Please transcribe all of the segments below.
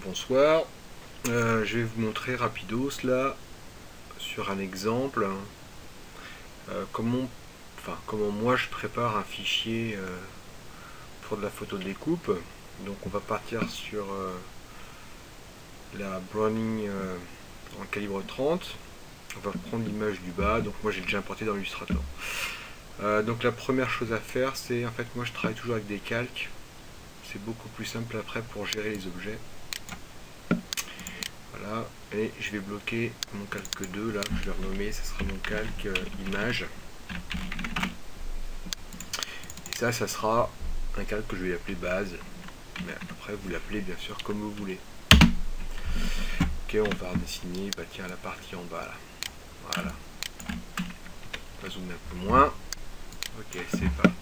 Bonsoir. Je vais vous montrer rapidos là sur un exemple comment moi je prépare un fichier pour de la photo de découpe. Donc on va partir sur la Browning en calibre 30. On va prendre l'image du bas, donc moi j'ai déjà importé dans Illustrator. Donc la première chose à faire, c'est en fait moi je travaille toujours avec des calques. C'est beaucoup plus simple après pour gérer les objets. Voilà, et je vais bloquer mon calque 2 là, que je vais renommer, ça sera mon calque image. Et ça sera un calque que je vais appeler base, mais après vous l'appelez bien sûr comme vous voulez. Ok, on va redessiner, bah tiens, la partie en bas là. Voilà. On va zoomer un peu moins. Ok, c'est parti.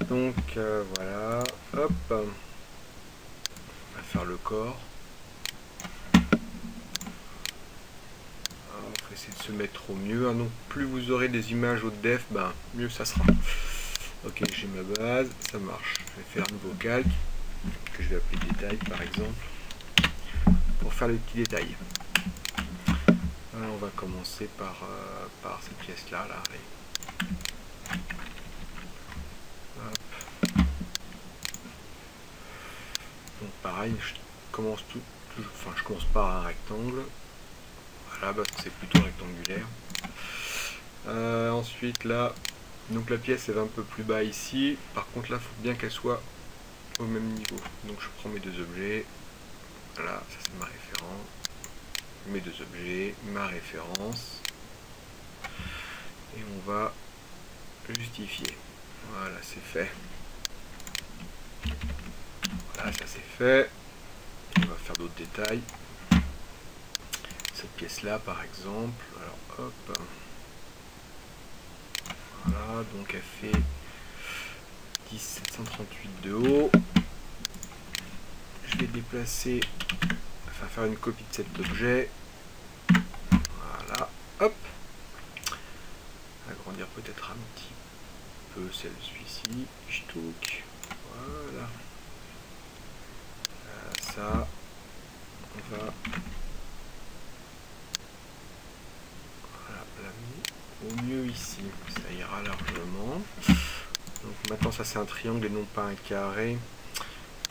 Donc voilà, hop. On va faire le corps. On va essayer de se mettre au mieux. Donc plus vous aurez des images haute def, mieux ça sera. Ok, j'ai ma base, ça marche. Je vais faire un nouveau calque, que je vais appeler détail par exemple, pour faire les petits détails. Alors, on va commencer par cette pièce là. Allez. Donc pareil, je commence par un rectangle. Voilà, parce que c'est plutôt rectangulaire. Ensuite là, donc la pièce elle va un peu plus bas ici. Par contre là, il faut bien qu'elle soit au même niveau. Donc je prends mes deux objets. Voilà, ça c'est ma référence. Mes deux objets, ma référence. Et on va justifier. Voilà, c'est fait. Voilà, ça c'est fait. Et on va faire d'autres détails. Cette pièce là par exemple. Alors hop. Voilà, donc elle fait 1738 de haut. Je vais déplacer, enfin faire une copie de cet objet. Voilà, hop. Agrandir peut-être un petit peu celui-ci. Ch'touk. Voilà. Ça, on va la mettre au mieux ici. Ça ira largement. Donc maintenant ça c'est un triangle et non pas un carré.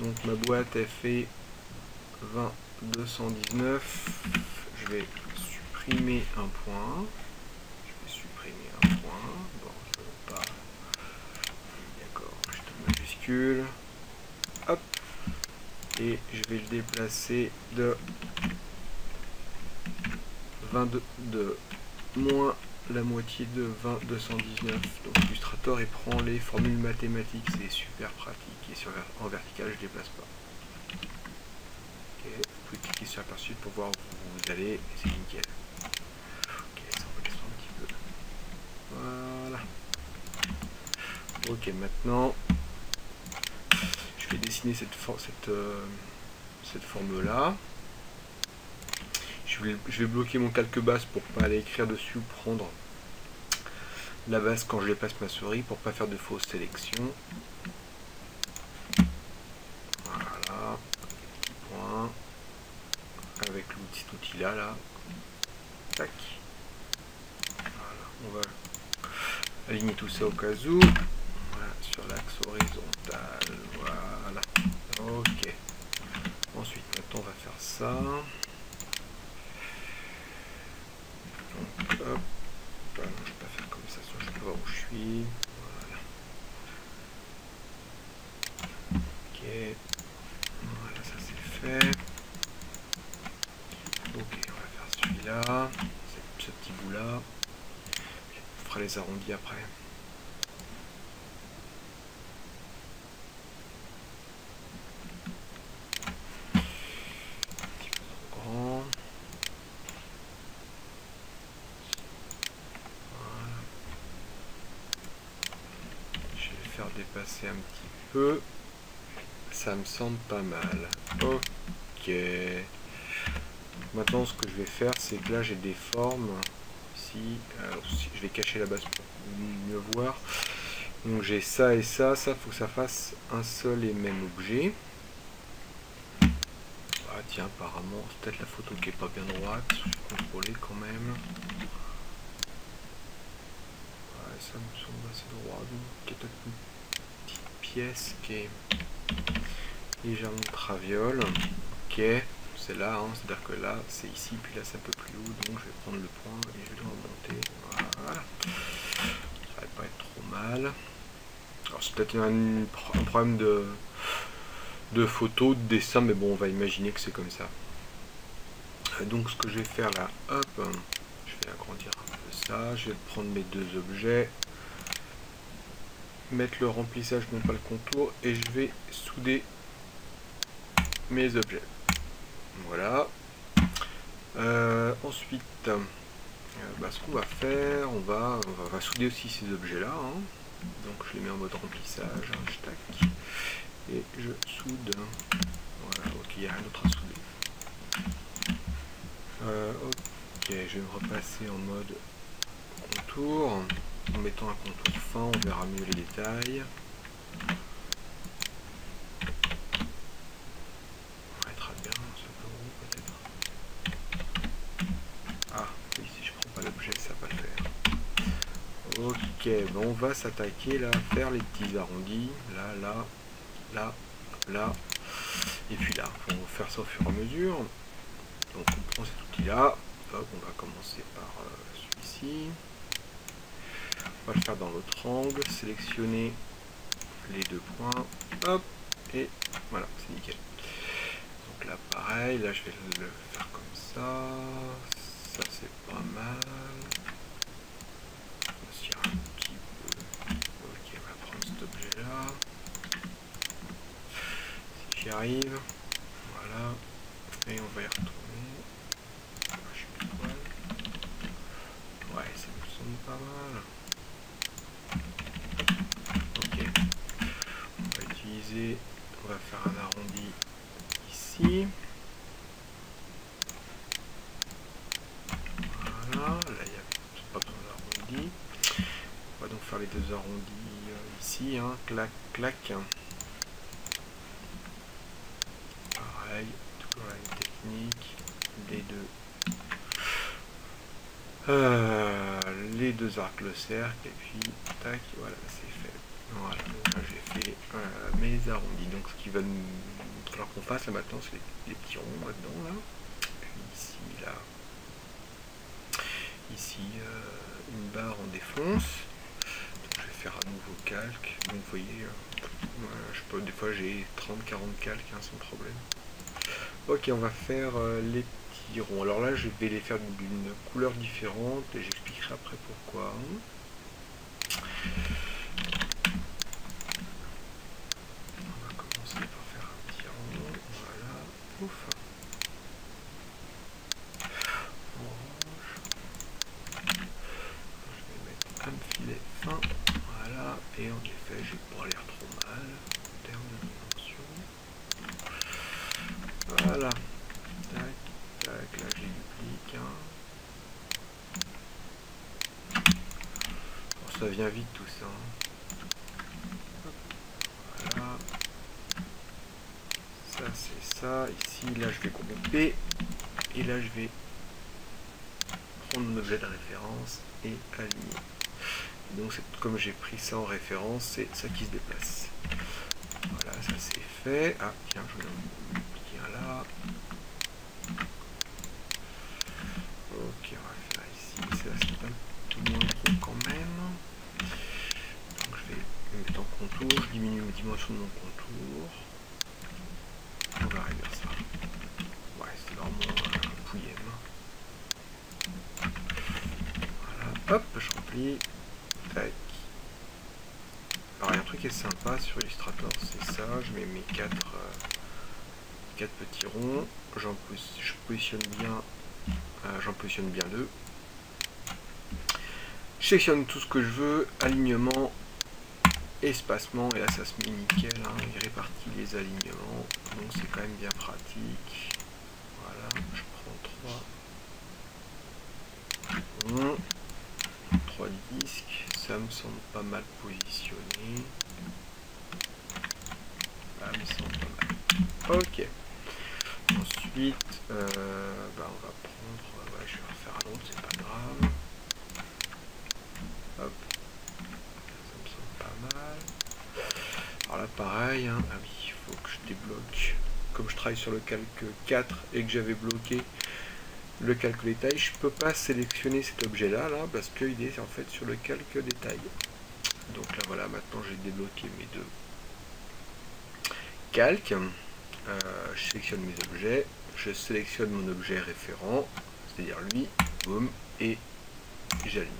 Donc ma boîte elle fait 20 219. Je vais supprimer un point. Bon, je veux pas. D'accord, juste en majuscule. Hop. Et je vais le déplacer de 22 de moins la moitié de 20 219. Donc Illustrator il prend les formules mathématiques, c'est super pratique. Et en vertical je ne déplace pas. Ok, vous pouvez cliquer sur aperçu pour voir où vous allez et c'est nickel. Ok, ça on va descendre un petit peu. Voilà. Ok, maintenant je vais dessiner cette forme là. Je vais bloquer mon calque base pour pas aller écrire dessus ou prendre la base quand je déplace ma souris pour pas faire de fausses sélections. Voilà, petit point avec cet outil là. Tac. Voilà, on va aligner tout ça au cas où. Voilà, sur l'axe horizontal. Voilà. Ok. Ensuite, maintenant on va faire ça. Donc, hop. Non, je ne vais pas faire comme ça, sinon je peux voir où je suis. Voilà. Ok. Voilà, ça c'est fait. Ok, on va faire celui-là. Ce petit bout là. On fera les arrondis après. Un petit peu trop grand. Dépasser un petit peu, ça me semble pas mal. Ok, maintenant ce que je vais faire c'est que là j'ai des formes ici. Alors, je vais cacher la base pour mieux voir. Donc j'ai ça et ça faut que ça fasse un seul et même objet. Ah tiens, apparemment, c'est peut-être la photo qui est pas bien droite. Je vais contrôler quand même. Ouais, ça me semble assez droit. Donc, il y a peut-être une petite pièce qui est légèrement traviole. Ok, c'est là, hein, c'est-à-dire que là, c'est ici, puis là, c'est un peu plus haut. Donc, je vais prendre le point et je vais le remonter. Voilà. Ça va pas être trop mal. Alors, c'est peut-être un problème de photo, de dessin, mais bon, on va imaginer que c'est comme ça. Donc ce que je vais faire là, hop, je vais agrandir un peu ça, je vais prendre mes deux objets, mettre le remplissage, non pas le contour, et je vais souder mes objets. Voilà. Ensuite, ce qu'on va faire, on va souder aussi ces objets là, hein. Donc je les mets en mode remplissage, hein, tac, et je soude. Voilà, ok, il n'y a rien d'autre à souder. Ok, je vais me repasser en mode contour. En mettant un contour fin, on verra mieux les détails. On mettra bien, c'est un peu gros peut-être. Ah, oui, si je prends pas l'objet, ça va le faire. Ok, bon, on va s'attaquer là, faire les petits arrondis. Là, là, là, là. Et puis là, on va faire ça au fur et à mesure. Donc on prend cet outil là. Hop, on va commencer par celui-ci. On va le faire dans l'autre angle, sélectionner les deux points, hop, et voilà, c'est nickel. Donc là pareil, là je vais le faire comme ça c'est pas mal. On va tirer un petit peu. Ok, on va prendre cet objet là. Si j'y arrive, voilà, et on va y retourner. Je suis plus loin. Ouais, ça me semble pas mal. On va faire un arrondi ici. Voilà, là il n'y a pas besoin d'arrondi. On va donc faire les deux arrondis ici, hein. Clac, clac. Pareil, toujours la même technique. Les deux arcs le cercle et puis tac, voilà, c'est fait. Voilà, donc là j'ai fait mes arrondis. Donc ce qu'il va nous falloir qu'on fasse là maintenant, c'est les petits ronds là-dedans, là. Puis ici, là. Ici, une barre en défonce. Donc, je vais faire un nouveau calque. Donc vous voyez, je sais pas, des fois j'ai 30-40 calques, hein, sans problème. Ok, on va faire les petits ronds. Alors là, je vais les faire d'une couleur différente et j'expliquerai après pourquoi. Et en effet, j'ai pas l'air trop mal en termes de dimension. Voilà. Tac, tac, là je les duplique. Hein. Bon, ça vient vite tout ça. Voilà. Ça c'est ça. Ici, là je vais grouper. Et là je vais prendre mon objet de référence et aligner. Donc comme j'ai pris ça en référence, c'est ça qui se déplace. Voilà, ça c'est fait. Ah tiens, je vais en dupliquer un là. Ok, on va faire ici. Ça c'est un peu moins gros quand même. Donc je vais me mettre en contour. Je diminue les dimensions de mon contour. On va réduire ça. Ouais, c'est vraiment un pouillem. Voilà, hop, je remplis. Tac. Alors il y a un truc qui est sympa sur Illustrator, c'est ça, je mets mes 4 petits ronds, j'en positionne bien deux. Je sélectionne tout ce que je veux, alignement, espacement, et là ça se met nickel, hein, il répartit les alignements, donc c'est quand même bien pratique. Voilà, je prends 3 ronds. 3 disques, ça me semble pas mal positionné. Ça me semble pas mal. Ok. Ensuite, ensuite, on va prendre, ouais, je vais refaire un autre, c'est pas grave. Hop, ça me semble pas mal. Alors là, pareil, hein. Ah oui, il faut que je débloque. Comme je travaille sur le calque 4 et que j'avais bloqué le calque détail, je peux pas sélectionner cet objet là, parce qu'il est en fait sur le calque détail. Donc là voilà, maintenant j'ai débloqué mes deux calques. Je sélectionne mes objets, je sélectionne mon objet référent, c'est-à-dire lui, boum, et j'aligne.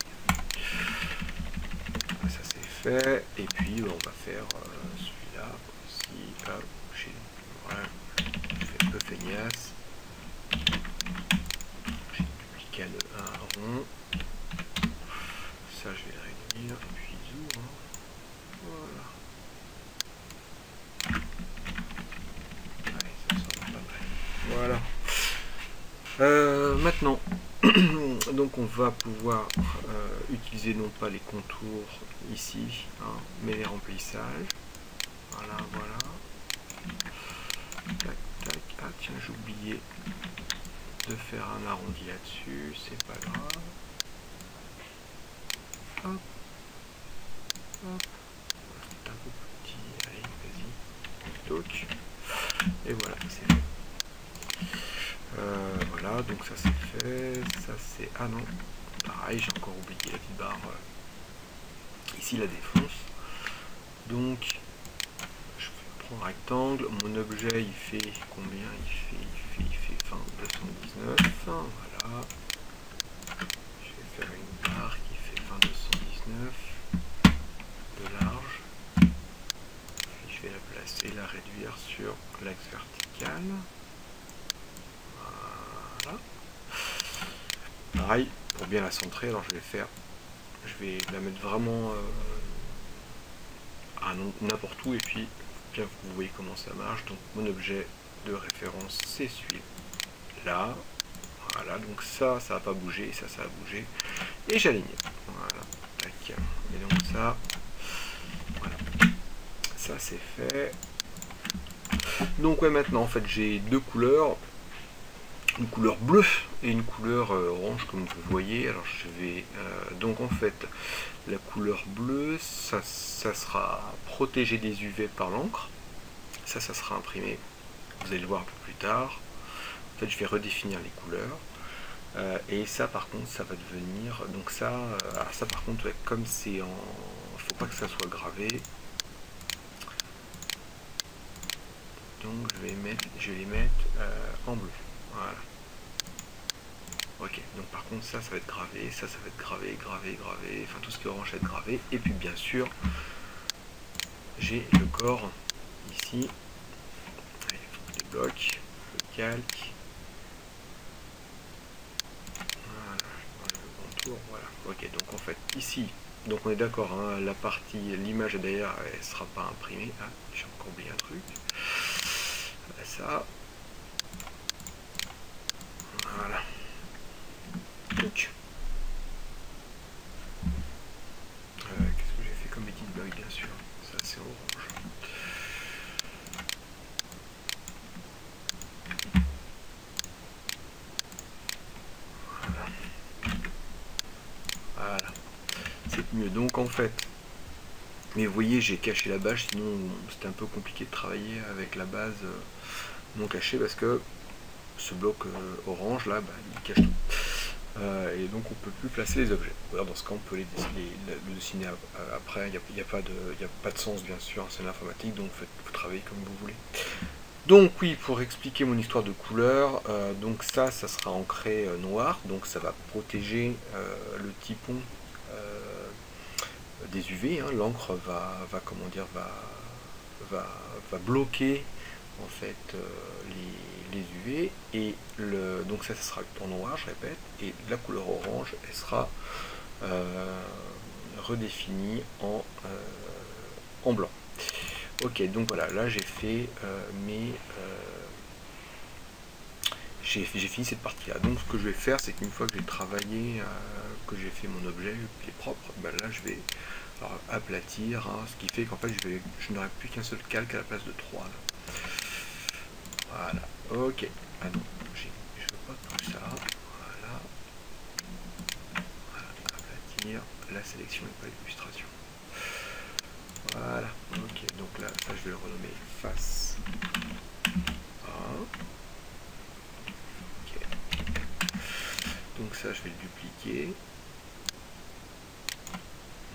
Ça c'est fait, et puis on va faire celui-là aussi. Hop, voilà, je fais un peu feignasse. J'ai dupliqué un rond. Ça je vais le réduire, et puis zoom. Voilà. Allez, ça sera pas mal. Voilà. Maintenant, donc on va pouvoir utiliser non pas les contours ici, hein, mais les remplissages. Voilà, voilà. Tac, tac. Ah tiens, j'ai oublié de faire un arrondi là-dessus, c'est pas grave. Hop. Hop. C'est un peu petit, allez, vas-y. Toc. Et voilà, c'est fait. Voilà, donc ça c'est fait, ça c'est... Ah non, pareil, j'ai encore oublié la petite barre ici, la défonce. Donc, je prends un rectangle, mon objet il fait combien? Il fait fin 219, voilà. Je vais faire une barre qui fait fin 219 de large. Puis je vais la placer, la réduire sur l'axe vertical. Voilà. Pareil, pour bien la centrer, alors je vais la mettre vraiment à n'importe où, et puis bien vous voyez comment ça marche. Donc mon objet de référence c'est celui-là. Voilà, donc ça va pas bouger, ça va bouger. Et j'aligne. Voilà, tac. Et donc ça, voilà. Ça c'est fait. Donc ouais, maintenant en fait j'ai deux couleurs. Une couleur bleue et une couleur orange comme vous voyez. Alors je vais donc en fait la couleur bleue ça sera protégé des UV par l'encre, ça sera imprimé, vous allez le voir un peu plus tard. En fait je vais redéfinir les couleurs et ça par contre ça va devenir donc ça alors ça par contre ouais, comme c'est en faut pas que ça soit gravé, donc je vais les mettre en bleu. Voilà. Ok, donc par contre ça va être gravé, ça va être gravé, enfin tout ce qui est orange va être gravé. Et puis bien sûr, j'ai le corps ici. Allez, il faut que je débloque le calque. Voilà, le contour, voilà. Ok, donc en fait ici, donc on est d'accord, hein, la partie, l'image d'ailleurs, elle sera pas imprimée. Ah, j'ai encore oublié un truc. Ça. Voilà. Donc, qu'est-ce que j'ai fait comme edit bug, bien sûr. Ça c'est orange. Voilà. C'est mieux. Donc en fait, mais vous voyez, j'ai caché la base, sinon c'était un peu compliqué de travailler avec la base non cachée parce que ce bloc orange là, bah, il cache tout. Et donc on peut plus placer les objets. Alors dans ce cas, on peut le dessiner après. Il n'y a pas de sens bien sûr, c'est l'informatique, donc vous travaillez comme vous voulez. Donc oui, pour expliquer mon histoire de couleur, donc ça sera ancré noir, donc ça va protéger le typon des UV, hein. L'encre va bloquer en fait les UV, et donc ça sera en noir, je répète, et la couleur orange elle sera redéfinie en blanc. Ok, donc voilà, là j'ai fait j'ai fini cette partie là. Donc ce que je vais faire, c'est qu'une fois que j'ai travaillé, que j'ai fait mon objet qui est propre, ben là je vais aplatir, hein, ce qui fait qu'en fait je n'aurai plus qu'un seul calque à la place de 3 là. Voilà, ok. Ah non, je veux pas tout ça. Voilà. Voilà, aplatir. La sélection et pas l'illustration. Voilà. Ok, donc là, ça je vais le renommer face A. Ok. Donc ça, je vais le dupliquer.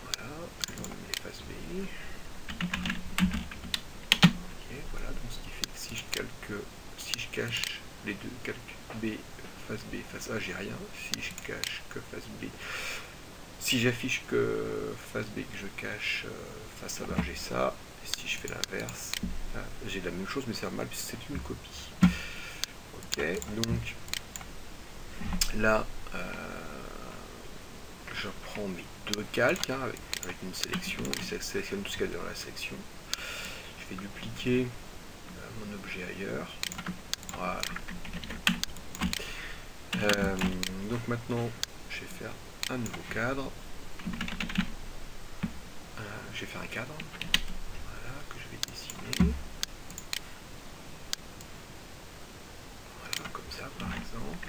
Voilà. Je vais renommer face B. Ok, voilà. Donc ce qui fait que si je cache les deux calques B, face A, j'ai rien. Si je cache que face B, si j'affiche que face B que je cache face A, ben j'ai ça. Et si je fais l'inverse, j'ai la même chose, mais c'est normal puisque c'est une copie. Ok, donc là, je prends mes deux calques hein, avec une sélection, et ça sélectionne tout ce qu'il y a dans la sélection. Je vais dupliquer mon objet ailleurs. Voilà. Donc maintenant, je vais faire un nouveau cadre. Je vais faire un cadre. Voilà, que je vais dessiner. Voilà, comme ça par exemple.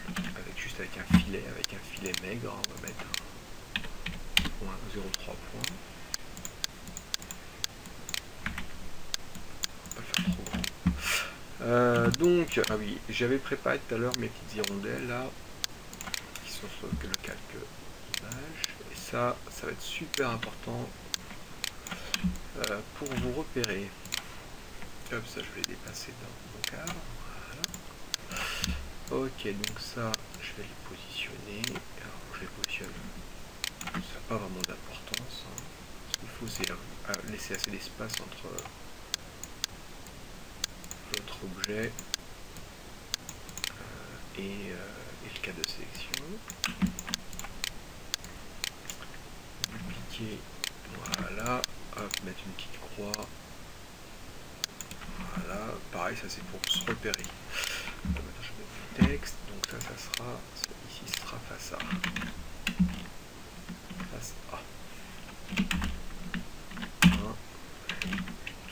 Juste avec un filet maigre, on va mettre 0,3 points. On va pas le faire trop grand. Donc, ah oui, j'avais préparé tout à l'heure mes petites hirondelles là, qui sont sur le calque image. Et ça va être super important pour vous repérer. Hop, ça je vais les dépasser dans mon cadre. Voilà. Ok, donc ça, je vais les positionner. Alors, je les positionne. Ça n'a pas vraiment d'importance. Hein. Ce qu'il faut, c'est laisser assez d'espace entre votre objet et le cadre de sélection. Dupliquer. Voilà. Hop, mettre une petite croix. Voilà. Pareil, ça c'est pour se repérer. Maintenant, je mets du texte. Donc ça sera... Ici, ce sera face A. Face A.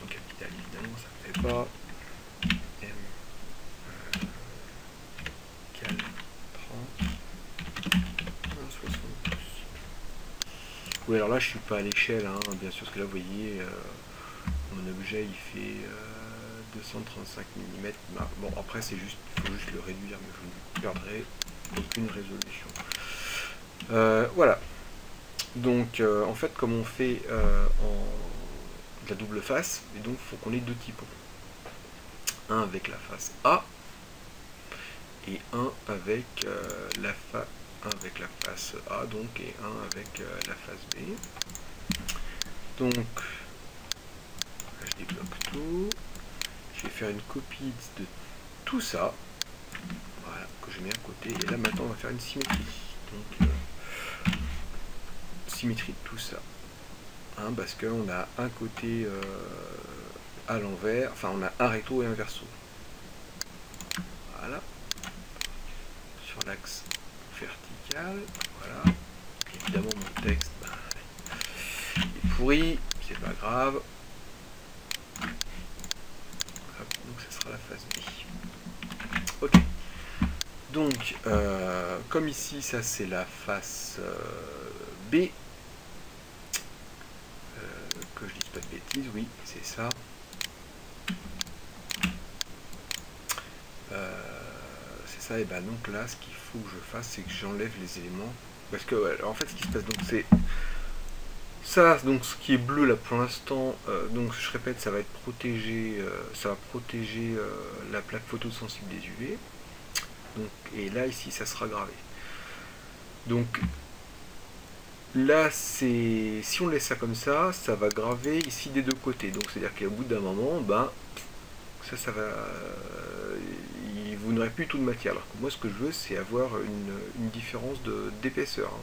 Donc capital, évidemment, ça ne fait pas. M cal 30. 1,72. Oui, alors là, je suis pas à l'échelle, hein, bien sûr, parce que là, vous voyez, mon objet, il fait 235 mm. Bon, après, il faut juste le réduire, mais vous ne perdrez aucune résolution. Voilà. Donc, en fait, comme on fait de la double face, et donc, il faut qu'on ait deux typos. Un avec la face A, et un avec la face A, donc, et un avec la face B. Donc, là, je débloque tout. Je vais faire une copie de tout ça. Voilà, que je mets à côté. Et là, maintenant, on va faire une symétrie. Donc, symétrie de tout ça. Hein, parce qu'on a un côté à l'envers, enfin, on a un recto et un verso. Voilà. Sur l'axe vertical. Voilà. Évidemment, mon texte est pourri, c'est pas grave. Hop, donc ça sera la phase B. Ok. Donc, comme ici, ça c'est la face B. Que je dise pas de bêtises, oui, c'est ça. C'est ça, et ben donc là, ce qu'il faut que je fasse, c'est que j'enlève les éléments. Parce que, ouais, alors, en fait, ce qui se passe, donc c'est ça, donc ce qui est bleu là pour l'instant, donc je répète, ça va être protégé, ça va protéger la plaque photosensible des UV. Donc, et là, ici, ça sera gravé. Donc, là, si on laisse ça comme ça va graver ici des deux côtés. Donc, c'est-à-dire qu'au bout d'un moment, ben, ça va... vous n'aurez plus tout de matière. Alors que moi, ce que je veux, c'est avoir une différence d'épaisseur. Hein.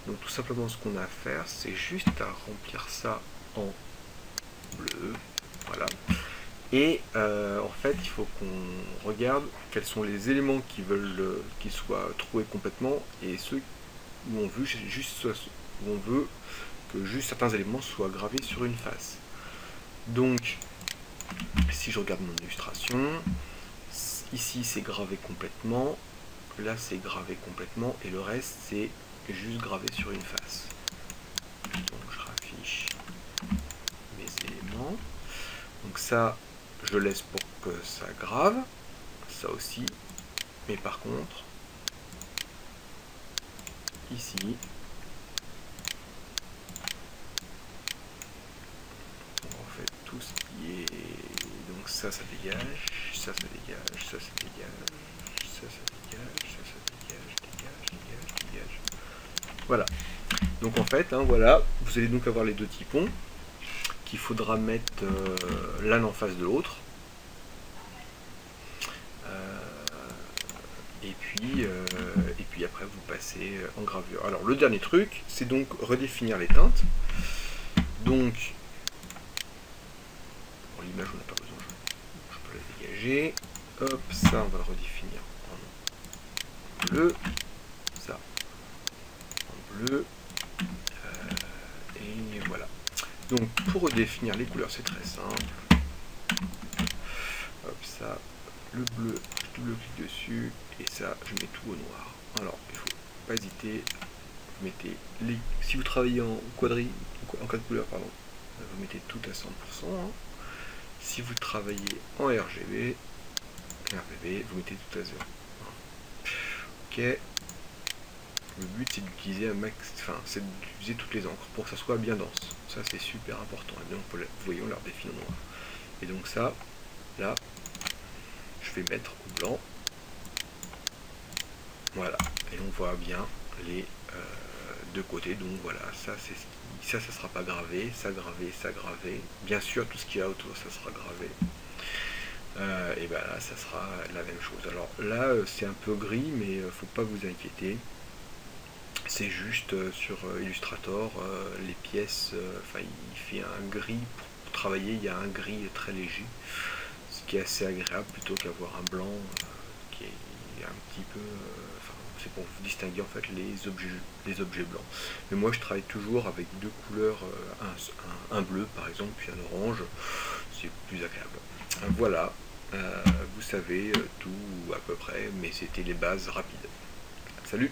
Donc, tout simplement, ce qu'on a à faire, c'est juste à remplir ça en bleu. Voilà. Et en fait, il faut qu'on regarde quels sont les éléments qui veulent qu'ils soient troués complètement et ceux où on veut que juste certains éléments soient gravés sur une face. Donc, si je regarde mon illustration, ici c'est gravé complètement, là c'est gravé complètement, et le reste c'est juste gravé sur une face. Donc je raffiche mes éléments. Donc ça, je laisse pour que ça grave, ça aussi. Mais par contre, ici, on fait tout ce qui est... Donc ça dégage, ça dégage, ça dégage, ça dégage, ça dégage. Voilà. Donc en fait, hein, voilà, vous allez donc avoir les deux typons qu'il faudra mettre l'un en face de l'autre. Et puis après vous passez en gravure. Alors le dernier truc, c'est donc redéfinir les teintes. Donc, pour l'image on n'a pas besoin, je peux la dégager. Hop, ça on va le redéfinir en bleu. Ça en bleu. Et voilà. Donc pour redéfinir les couleurs c'est très simple. Hop, ça, le bleu, je double-clique dessus, et ça, je mets tout au noir. Alors, il ne faut pas hésiter, vous mettez les... Si vous travaillez en quadri, en 4 couleurs, pardon, vous mettez tout à 100%. Hein. Si vous travaillez en RGB, vous mettez tout à 0. Ok. Le but c'est d'utiliser un max, enfin c'est d'utiliser toutes les encres pour que ça soit bien dense. Ça c'est super important. Et donc vous voyez on leur définit au noir. Et donc ça, là, je vais mettre au blanc. Voilà. Et on voit bien les deux côtés. Donc voilà, ça c'est ça sera pas gravé, ça gravé, ça gravé. Bien sûr tout ce qu'il y a autour ça sera gravé. Et ben là ça sera la même chose. Alors là c'est un peu gris, mais faut pas vous inquiéter. C'est juste sur Illustrator, les pièces, enfin il fait un gris, pour travailler il y a un gris très léger, ce qui est assez agréable plutôt qu'avoir un blanc qui est un petit peu, c'est pour vous distinguer en fait les objets blancs. Mais moi je travaille toujours avec deux couleurs, un bleu par exemple, puis un orange, c'est plus agréable. Voilà, vous savez tout à peu près, mais c'était les bases rapides. Salut!